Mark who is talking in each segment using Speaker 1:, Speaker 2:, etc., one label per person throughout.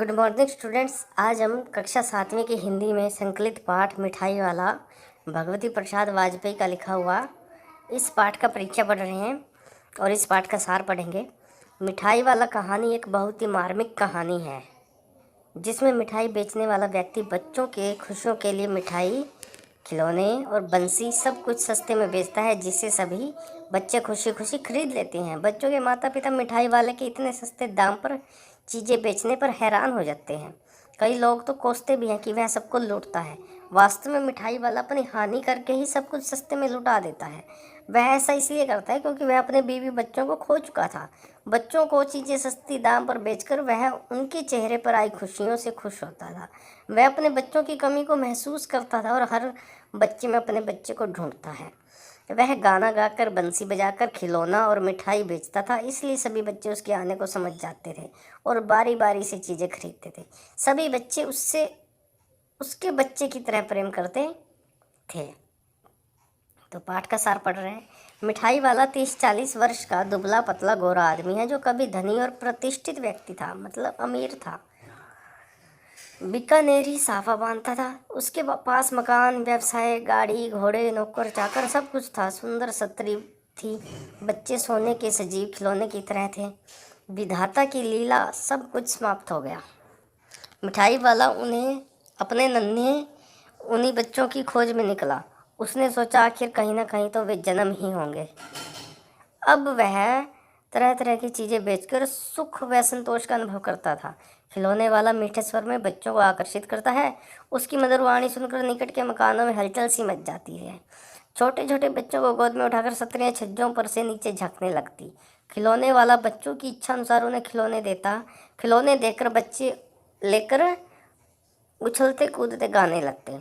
Speaker 1: Good morning students. आज हम कक्षा 7वीं की हिंदी में संकलित पाठ मिठाई वाला भगवती प्रसाद वाजपेयी का लिखा हुआ इस पाठ का परीक्षा पढ़ रहे हैं और इस पाठ का सार पढ़ेंगे। मिठाई वाला कहानी एक बहुत ही मार्मिक कहानी है जिसमें मिठाई बेचने वाला व्यक्ति बच्चों के खुशियों के लिए मिठाई, खिलौने और बंसी सब कुछ सस्ते में बेचता है, जिससे सभी बच्चे खुशी खुशी खरीद लेते हैं। बच्चों के माता पिता मिठाई वाले के इतने सस्ते दाम पर चीज़ें बेचने पर हैरान हो जाते हैं। कई लोग तो कोसते भी हैं कि वह सबको लूटता है। वास्तव में मिठाई वाला अपनी हानि करके ही सब कुछ सस्ते में लुटा देता है। वह ऐसा इसलिए करता है क्योंकि वह अपने बीवी बच्चों को खो चुका था। बच्चों को चीज़ें सस्ती दाम पर बेचकर वह उनके चेहरे पर आई खुशियों से खुश होता था। वह अपने बच्चों की कमी को महसूस करता था और हर बच्चे में अपने बच्चे को ढूंढता है। वह गाना गाकर, बंसी बजाकर खिलौना और मिठाई बेचता था, इसलिए सभी बच्चे उसके आने को समझ जाते थे और बारी बारी से चीज़ें खरीदते थे। सभी बच्चे उसके बच्चे की तरह प्रेम करते थे। तो पाठ का सार पढ़ रहे हैं। मिठाई वाला 30-40 वर्ष का दुबला पतला गोरा आदमी है जो कभी धनी और प्रतिष्ठित व्यक्ति था, मतलब अमीर था। बीकानेरी साफा बांधता था। उसके पास मकान, व्यवसाय, गाड़ी, घोड़े, नौकर चाकर सब कुछ था। सुंदर स्त्री थी। बच्चे सोने के सजीव खिलौने की तरह थे। विधाता की लीला, सब कुछ समाप्त हो गया। मिठाई वाला उन्हें अपने नन्हे उन्हीं बच्चों की खोज में निकला। उसने सोचा आखिर कहीं ना कहीं तो वे जन्म ही होंगे। अब वह तरह तरह की चीज़ें बेचकर सुख व संतोष का अनुभव करता था। खिलौने वाला मीठे स्वर में बच्चों को आकर्षित करता है। उसकी मधुर वाणी सुनकर निकट के मकानों में हलचल सी मच जाती है। छोटे छोटे बच्चों को गोद में उठाकर स्त्रियां छज्जों पर से नीचे झंकने लगती। खिलौने वाला बच्चों की इच्छा अनुसार उन्हें खिलौने देता। खिलौने देकर बच्चे लेकर उछलते कूदते गाने लगते।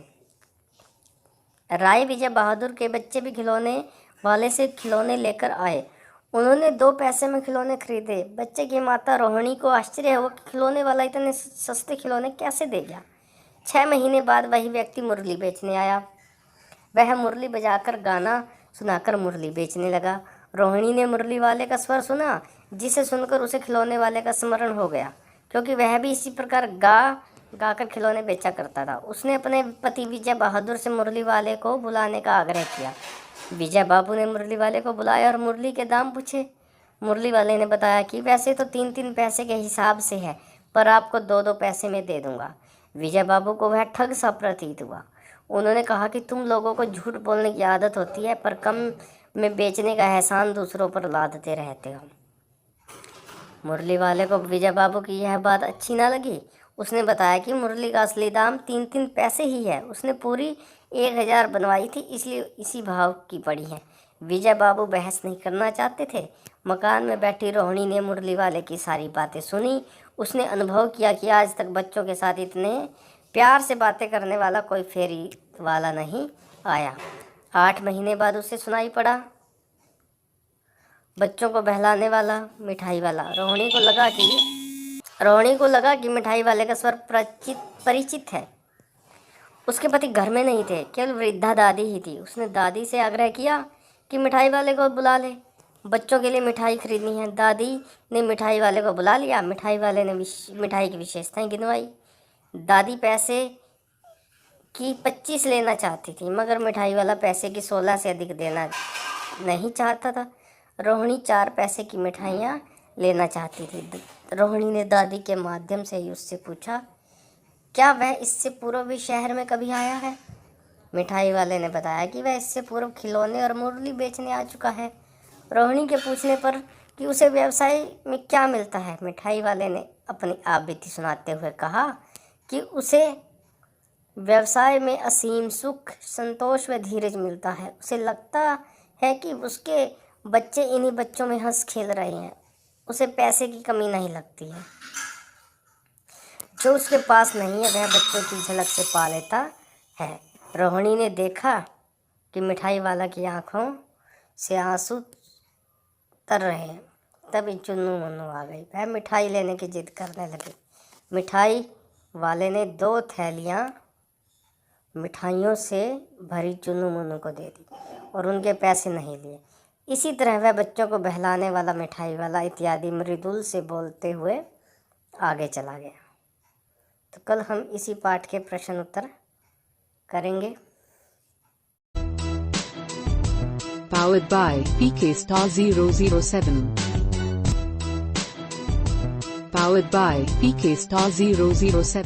Speaker 1: राय विजय बहादुर के बच्चे भी खिलौने वाले से खिलौने लेकर आए। उन्होंने 2 पैसे में खिलौने खरीदे। बच्चे की माता रोहिणी को आश्चर्य हुआ कि खिलौने वाला इतने सस्ते खिलौने कैसे दे गया। 6 महीने बाद वही व्यक्ति मुरली बेचने आया। वह मुरली बजाकर, गाना सुनाकर मुरली बेचने लगा। रोहिणी ने मुरली वाले का स्वर सुना, जिसे सुनकर उसे खिलौने वाले का स्मरण हो गया, क्योंकि वह भी इसी प्रकार गाकर खिलौने बेचा करता था। उसने अपने पति विजय बहादुर से मुरली वाले को बुलाने का आग्रह किया। विजय बाबू ने मुरली वाले को बुलाया और मुरली के दाम पूछे। मुरली वाले ने बताया कि वैसे तो 3-3 पैसे के हिसाब से है, पर आपको 2-2 पैसे में दे दूंगा। विजय बाबू को वह ठग सा प्रतीत हुआ। उन्होंने कहा कि तुम लोगों को झूठ बोलने की आदत होती है, पर कम में बेचने का एहसान दूसरों पर लादते रहते हो। मुरली वाले को विजय बाबू की यह बात अच्छी ना लगी। उसने बताया कि मुरली का असली दाम 3-3 पैसे ही है। उसने पूरी 1000 बनवाई थी, इसलिए इसी भाव की पड़ी है। विजय बाबू बहस नहीं करना चाहते थे। मकान में बैठी रोहिणी ने मुरली वाले की सारी बातें सुनी। उसने अनुभव किया कि आज तक बच्चों के साथ इतने प्यार से बातें करने वाला कोई फेरी वाला नहीं आया। 8 महीने बाद उसे सुनाई पड़ा बच्चों को बहलाने वाला मिठाई वाला। रोहिणी को लगा कि मिठाई वाले का स्वर परिचित है। उसके पति घर में नहीं थे, केवल वृद्धा दादी ही थी। उसने दादी से आग्रह किया कि मिठाई वाले को बुला ले, बच्चों के लिए मिठाई खरीदनी है। दादी ने मिठाई वाले को बुला लिया। मिठाई वाले ने मिठाई की विशेषताएं गिनवाई। दादी पैसे की 25 लेना चाहती थी, मगर मिठाई वाला पैसे की 16 से अधिक देना नहीं चाहता था। रोहिणी 4 पैसे की मिठाइयाँ लेना चाहती थी। रोहिणी ने दादी के माध्यम से ही उससे पूछा, क्या वह इससे पूर्व भी शहर में कभी आया है? मिठाई वाले ने बताया कि वह इससे पूर्व खिलौने और मुरली बेचने आ चुका है। रोहिणी के पूछने पर कि उसे व्यवसाय में क्या मिलता है, मिठाई वाले ने अपनी आपबीती सुनाते हुए कहा कि उसे व्यवसाय में असीम सुख, संतोष व धीरज मिलता है। उसे लगता है कि उसके बच्चे इन्हीं बच्चों में हंस खेल रहे हैं। उसे पैसे की कमी नहीं लगती है। जो उसके पास नहीं है वह बच्चों की झलक से पा लेता है। रोहिणी ने देखा कि मिठाई वाला की आंखों से आंसू तर रहे हैं। तभी चुन्नू मुन्नू आ गई। वह मिठाई लेने की जिद करने लगी। मिठाई वाले ने 2 थैलियाँ मिठाइयों से भरी चुन्नू मुन्नू को दे दी और उनके पैसे नहीं लिए। इसी तरह वह बच्चों को बहलाने वाला, मिठाई वाला इत्यादि मृदुल से बोलते हुए आगे चला गया। तो कल हम इसी पाठ के प्रश्न उत्तर करेंगे।
Speaker 2: Powered by PK Star 007. Powered by PK Star 007.